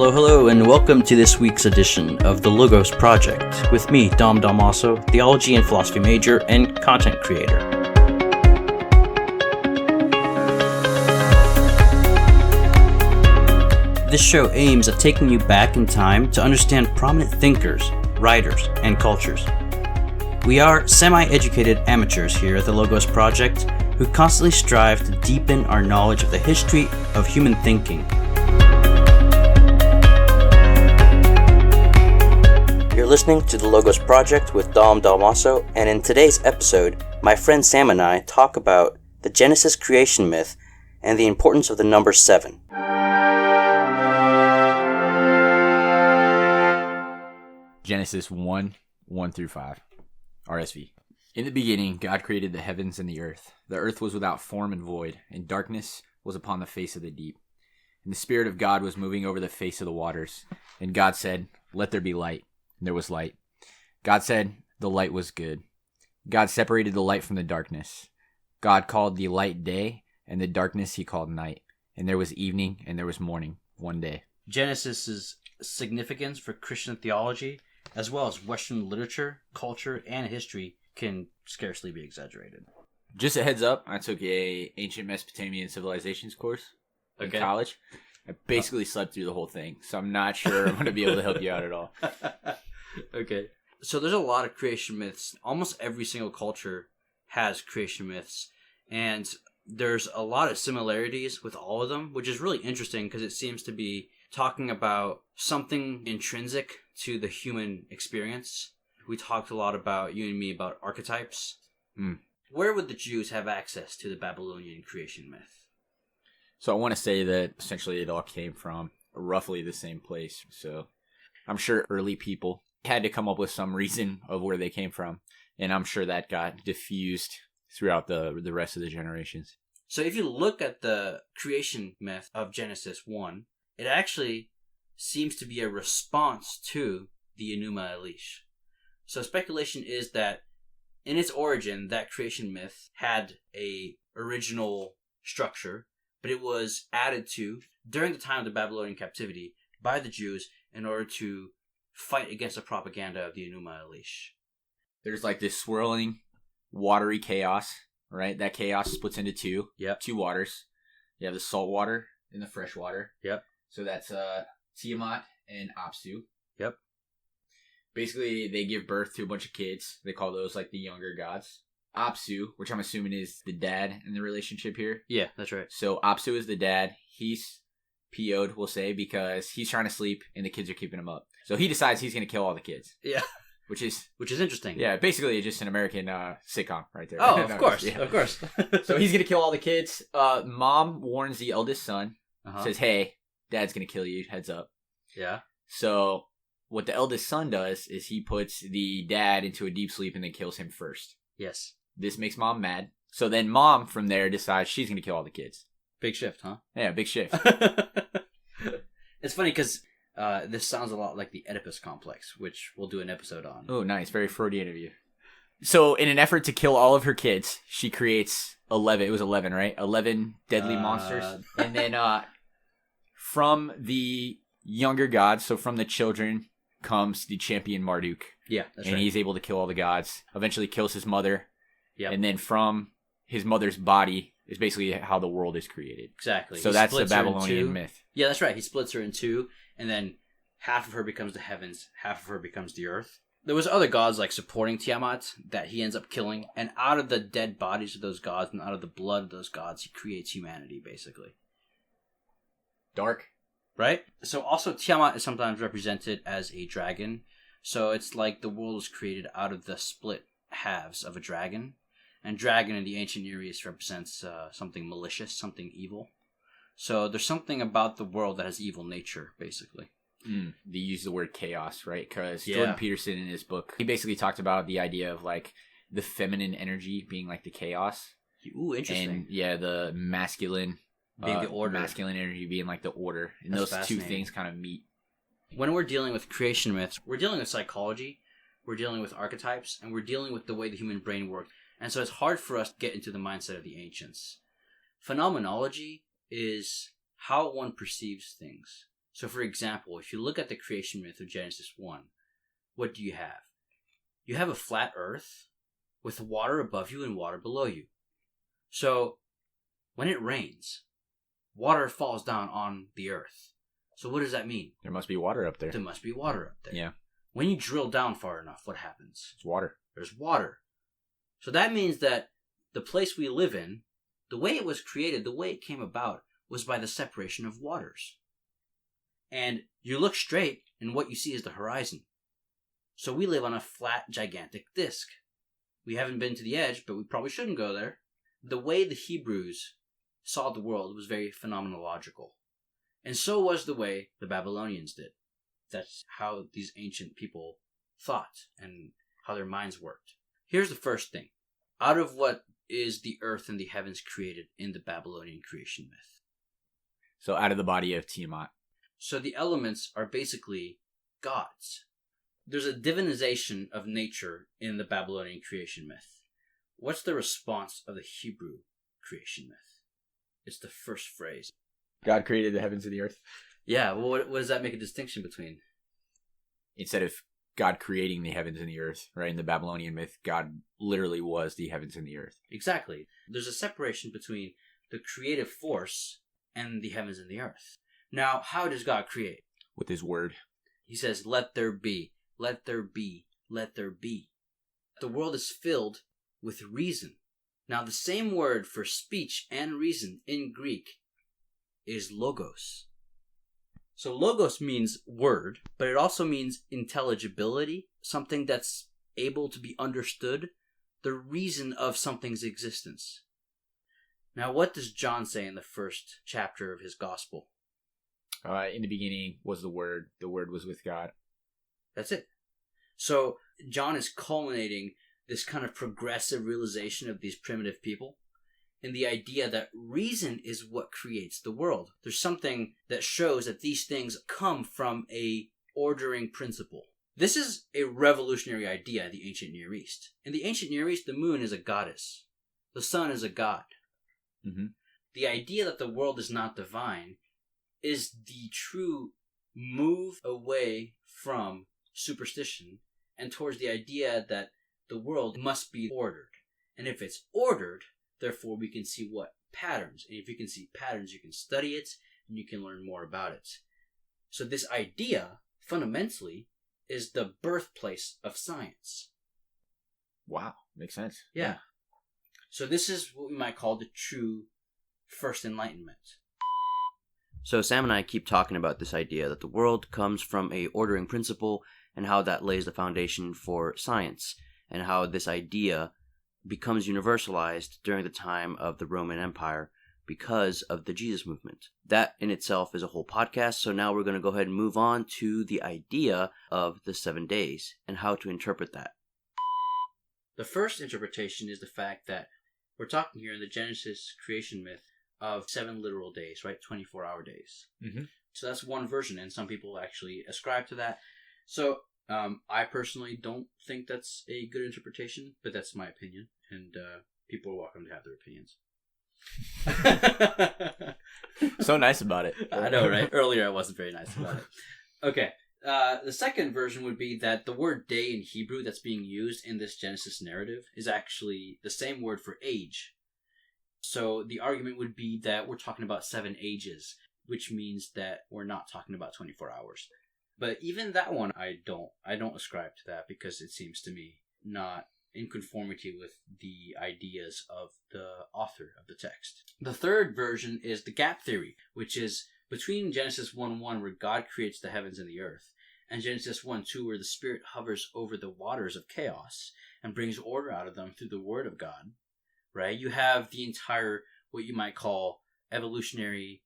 Hello, and welcome to this week's edition of the Logos Project with me, Dom Dalmaso, theology and philosophy major and content creator. This show aims at taking you back in time to understand prominent thinkers, writers, and cultures. We are semi-educated amateurs here at the Logos Project who constantly strive to deepen our knowledge of the history of human thinking. You're listening to the Logos Project with Dom Dalmaso, and in today's episode, my friend Sam and I talk about the Genesis creation myth and the importance of the number 7. Genesis 1 through 5. RSV. In the beginning, God created the heavens and the earth. The earth was without form and void, and darkness was upon the face of the deep. And the Spirit of God was moving over the face of the waters. And God said, "Let there be light." And there was light. God said, "The light was good." God separated the light from the darkness. God called the light day, and the darkness he called night. And there was evening, and there was morning, one day. Genesis' significance for Christian theology, as well as Western literature, culture, and history, can scarcely be exaggerated. Just a heads up, I took a ancient Mesopotamian civilizations course in college. I basically slept through the whole thing, so I'm not sure I'm going to be able to help you out at all. Okay. So there's a lot of creation myths. Almost every single culture has creation myths, and there's a lot of similarities with all of them, which is really interesting because it seems to be talking about something intrinsic to the human experience. We talked a lot about, you and me, about archetypes. Where would the Jews have access to the Babylonian creation myth? So I want to say that essentially it all came from roughly the same place. So I'm sure early people had to come up with some reason of where they came from. And I'm sure that got diffused throughout the rest of the generations. So if you look at the creation myth of Genesis 1, it actually seems to be a response to the Enuma Elish. So speculation is that in its origin, that creation myth had a original structure, but it was added to during the time of the Babylonian captivity by the Jews in order to fight against the propaganda of the Enuma Elish. There's like this swirling, watery chaos, right? That chaos splits into two. Yep. Two waters. You have the salt water and the fresh water. Yep. So that's Tiamat and Apsu. Yep. Basically, they give birth to a bunch of kids. They call those like the younger gods. Apsu, which I'm assuming is the dad in the relationship here. Yeah, that's right. So Apsu is the dad. He's PO'd, we'll say, because he's trying to sleep and the kids are keeping him up. So he decides he's going to kill all the kids. Yeah. Which is interesting. Yeah, basically just an American sitcom right there. Oh, of course. Yeah. Of course. So he's going to kill all the kids. Mom warns the eldest son. Says, "Hey, Dad's going to kill you. Heads up." Yeah. So what the eldest son does is he puts the dad into a deep sleep and then kills him first. Yes. This makes Mom mad. So then Mom from there decides she's going to kill all the kids. Big shift, huh? Yeah, big shift. It's funny because this sounds a lot like the Oedipus complex, which we'll do an episode on. Oh, nice. Very Freudian of you. So in an effort to kill all of her kids, she creates 11. It was 11, right? 11 deadly monsters. And then from the younger gods, so from the children, comes the champion Marduk. Yeah, that's and right. He's able to kill all the gods. Eventually kills his mother. Yeah. And then from his mother's body is basically how the world is created. Exactly. So that's the Babylonian myth. Yeah, that's right. He splits her in two, and then half of her becomes the heavens, half of her becomes the earth. There was other gods like supporting Tiamat that he ends up killing, and out of the dead bodies of those gods and out of the blood of those gods, he creates humanity, basically. Dark. Right? So also Tiamat is sometimes represented as a dragon. So it's like the world was created out of the split halves of a dragon. And dragon in the ancient Near East represents something malicious, something evil. So there's something about the world that has evil nature, basically. They use the word chaos, right? Because Jordan Peterson in his book, he basically talked about the idea of like the feminine energy being like the chaos. Ooh, interesting. And yeah, the masculine being the order. Masculine energy being like the order. And those two things kind of meet. When we're dealing with creation myths, we're dealing with psychology, we're dealing with archetypes, and we're dealing with the way the human brain works. And so it's hard for us to get into the mindset of the ancients. Phenomenology is how one perceives things. So, for example, if you look at the creation myth of Genesis 1, what do you have? You have a flat earth with water above you and water below you. So, when it rains, water falls down on the earth. So what does that mean? There must be water up there. There must be water up there. Yeah. When you drill down far enough, what happens? It's water. There's water. So that means that the place we live in, the way it was created, the way it came about, was by the separation of waters. And you look straight, and what you see is the horizon. So we live on a flat, gigantic disk. We haven't been to the edge, but we probably shouldn't go there. The way the Hebrews saw the world was very phenomenological. And so was the way the Babylonians did. That's how these ancient people thought and how their minds worked. Here's the first thing. Out of what is the earth and the heavens created in the Babylonian creation myth? So out of the body of Tiamat. So the elements are basically gods. There's a divinization of nature in the Babylonian creation myth. What's the response of the Hebrew creation myth? It's the first phrase. God created the heavens and the earth. Yeah, well, what does that make a distinction between? Instead of God creating the heavens and the earth, right? In the Babylonian myth, God literally was the heavens and the earth. Exactly. There's a separation between the creative force and the heavens and the earth. Now, how does God create? With his word. He says, let there be, let there be, let there be. The world is filled with reason. Now, the same word for speech and reason in Greek is logos. So logos means word, but it also means intelligibility, something that's able to be understood, the reason of something's existence. Now, what does John say in the first chapter of his gospel? In the beginning was the Word was with God. That's it. So John is culminating this kind of progressive realization of these primitive people in the idea that reason is what creates the world. There's something that shows that these things come from a ordering principle. This is a revolutionary idea in the ancient Near East. In the ancient Near East, the moon is a goddess. The sun is a god. Mm-hmm. The idea that the world is not divine is the true move away from superstition and towards the idea that the world must be ordered. And if it's ordered, therefore we can see what patterns. And if you can see patterns, you can study it and you can learn more about it. So this idea, fundamentally, is the birthplace of science. Wow, makes sense. Yeah. So this is what we might call the true first enlightenment. So Sam and I keep talking about this idea that the world comes from a ordering principle and how that lays the foundation for science, and how this idea becomes universalized during the time of the Roman Empire because of the Jesus movement. That in itself is a whole podcast, so now we're going to go ahead and move on to the idea of the 7 days and how to interpret that. The first interpretation is the fact that we're talking here in the Genesis creation myth of 7 literal days, right? 24-hour days. Mm-hmm. So that's one version, and some people actually ascribe to that. So I personally don't think that's a good interpretation, but that's my opinion, and people are welcome to have their opinions. So nice about it. I know, right? Earlier I wasn't very nice about it. Okay. The second version would be that the word day in Hebrew that's being used in this Genesis narrative is actually the same word for age. So the argument would be that we're talking about 7 ages, which means that we're not talking about 24 hours. But even that one, I don't ascribe to that because it seems to me not in conformity with the ideas of the author of the text. The third version is the gap theory, which is between Genesis 1:1, where God creates the heavens and the earth, and Genesis 1:2, where the Spirit hovers over the waters of chaos and brings order out of them through the Word of God, right? You have the entire, what you might call, evolutionary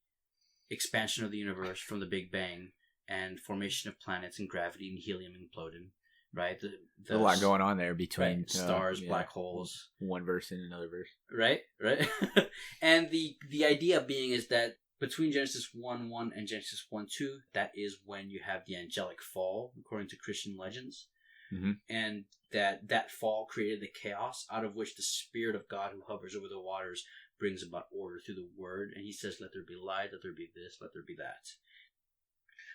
expansion of the universe from the Big Bang and formation of planets and gravity and helium imploding, right? There's a lot going on there between right, stars, black holes. One verse and another verse. Right. And the idea being is that between Genesis 1:1 and Genesis 1:2, that is when you have the angelic fall, according to Christian legends. Mm-hmm. And that fall created the chaos out of which the Spirit of God who hovers over the waters brings about order through the Word. And he says, let there be light, let there be this, let there be that.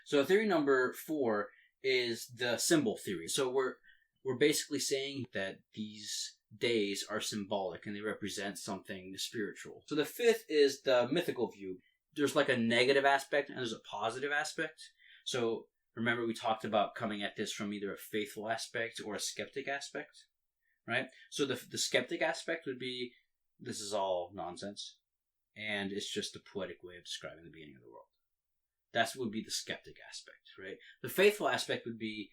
So theory number 4 is the symbol theory. So we're basically saying that these days are symbolic and they represent something spiritual. So the 5th is the mythical view. There's like a negative aspect and there's a positive aspect. So remember we talked about coming at this from either a faithful aspect or a skeptic aspect, right? So the skeptic aspect would be, this is all nonsense and it's just a poetic way of describing the beginning of the world. That would be the skeptic aspect, right? The faithful aspect would be,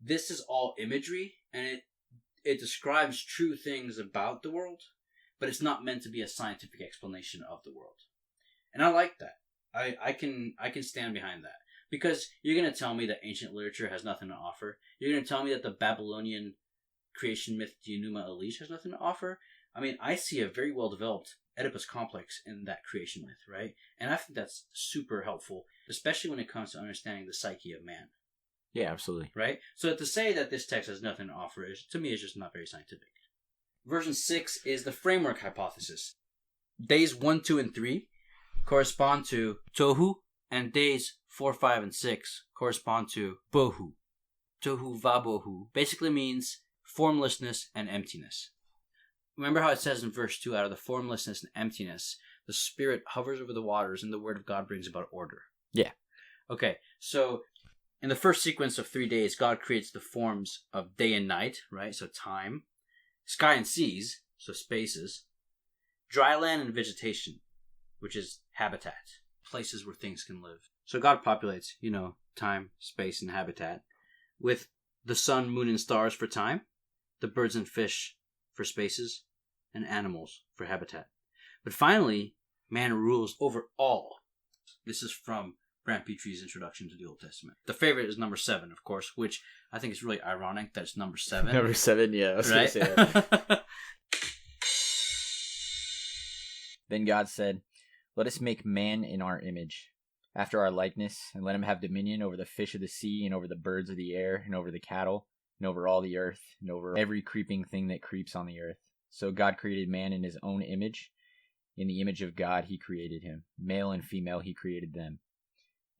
this is all imagery and it describes true things about the world, but it's not meant to be a scientific explanation of the world. And I like that. I can stand behind that. Because you're going to tell me that ancient literature has nothing to offer. You're going to tell me that the Babylonian creation myth, the Enuma Elish, has nothing to offer. I mean, I see a very well-developed Oedipus complex in that creation myth, right? And I think that's super helpful, especially when it comes to understanding the psyche of man. Yeah, absolutely. Right? So to say that this text has nothing to offer, to me, is just not very scientific. Version 6 is the framework hypothesis. Days 1, 2, and 3 correspond to Tohu, and days 4, 5, and 6 correspond to Bohu. Tohu Vabohu basically means formlessness and emptiness. Remember how it says in verse 2, out of the formlessness and emptiness, the Spirit hovers over the waters and the Word of God brings about order. Yeah. Okay, so in the first sequence of 3 days, God creates the forms of day and night, right? So time, sky and seas, so spaces, dry land and vegetation, which is habitat, places where things can live. So God populates, time, space, and habitat with the sun, moon, and stars for time, the birds and fish for spaces, and animals for habitat. But finally, man rules over all. This is from Grant Petrie's Introduction to the Old Testament. The favorite is number 7, of course, which I think is really ironic that it's number 7. Number 7, yeah. I was right? going to say that. Then God said, "Let us make man in our image, after our likeness, and let him have dominion over the fish of the sea, and over the birds of the air, and over the cattle, and over all the earth, and over every creeping thing that creeps on the earth." So God created man in his own image. In the image of God he created him. Male and female he created them.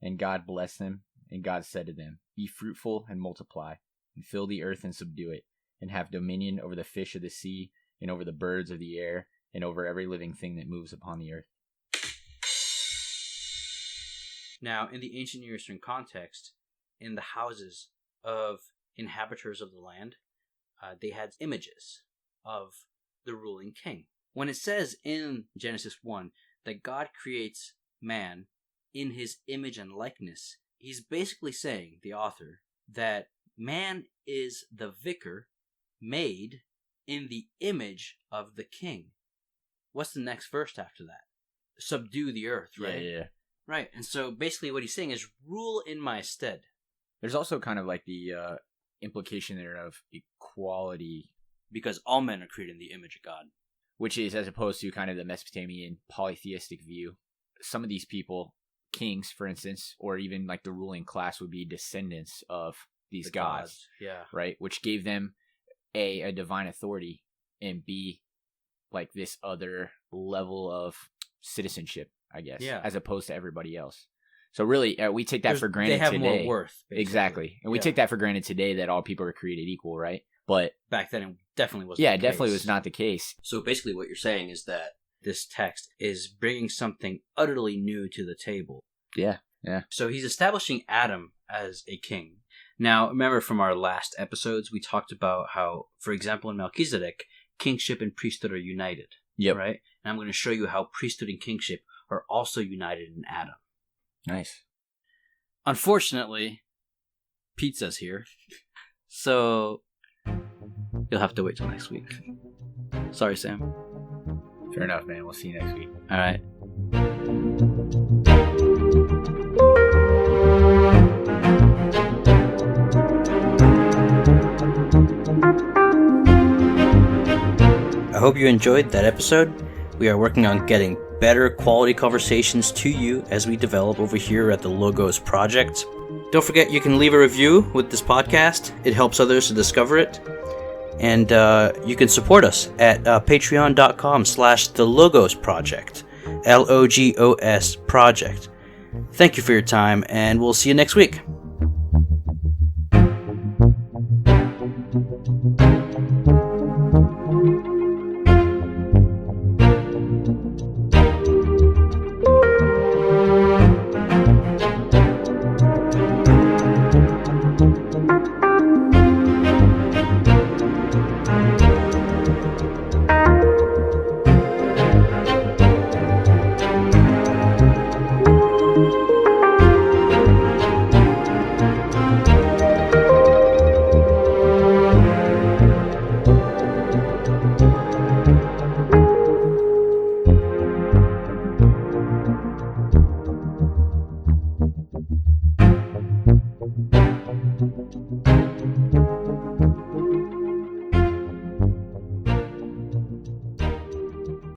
And God blessed them, and God said to them, "Be fruitful and multiply, and fill the earth and subdue it, and have dominion over the fish of the sea, and over the birds of the air, and over every living thing that moves upon the earth." Now, in the ancient Near Eastern context, in the houses of inhabitants of the land, they had images of the ruling king. When it says in Genesis 1 that God creates man in his image and likeness, he's basically saying, the author, that man is the vicar made in the image of the king. What's the next verse after that? Subdue the earth, right? Yeah. Right, and so basically what he's saying is, rule in my stead. There's also kind of like the implication there of equality. Because all men are created in the image of God. Which is as opposed to kind of the Mesopotamian polytheistic view. Some of these people, kings, for instance, or even like the ruling class would be descendants of these gods. Yeah. Right? Which gave them A, a divine authority, and B, like this other level of citizenship, I guess, as opposed to everybody else. So really, we take that for granted today. They have more worth. Basically. Exactly. And we take that for granted today that all people are created equal, right? But back then it definitely wasn't the case. Definitely was not the case. So basically what you're saying is that this text is bringing something utterly new to the table. Yeah. So he's establishing Adam as a king. Now, remember from our last episodes, we talked about how, for example, in Melchizedek, kingship and priesthood are united. Yep. Right? And I'm going to show you how priesthood and kingship are also united in Adam. Nice. Unfortunately, pizza's here. So you'll have to wait till next week. Sorry, Sam. Fair enough, man. We'll see you next week. All right. I hope you enjoyed that episode. We are working on getting better quality conversations to you as we develop over here at the Logos Project. Don't forget you can leave a review with this podcast. It helps others to discover it. And you can support us at patreon.com/the Logos Project. LOGOS Project. Thank you for your time, and we'll see you next week.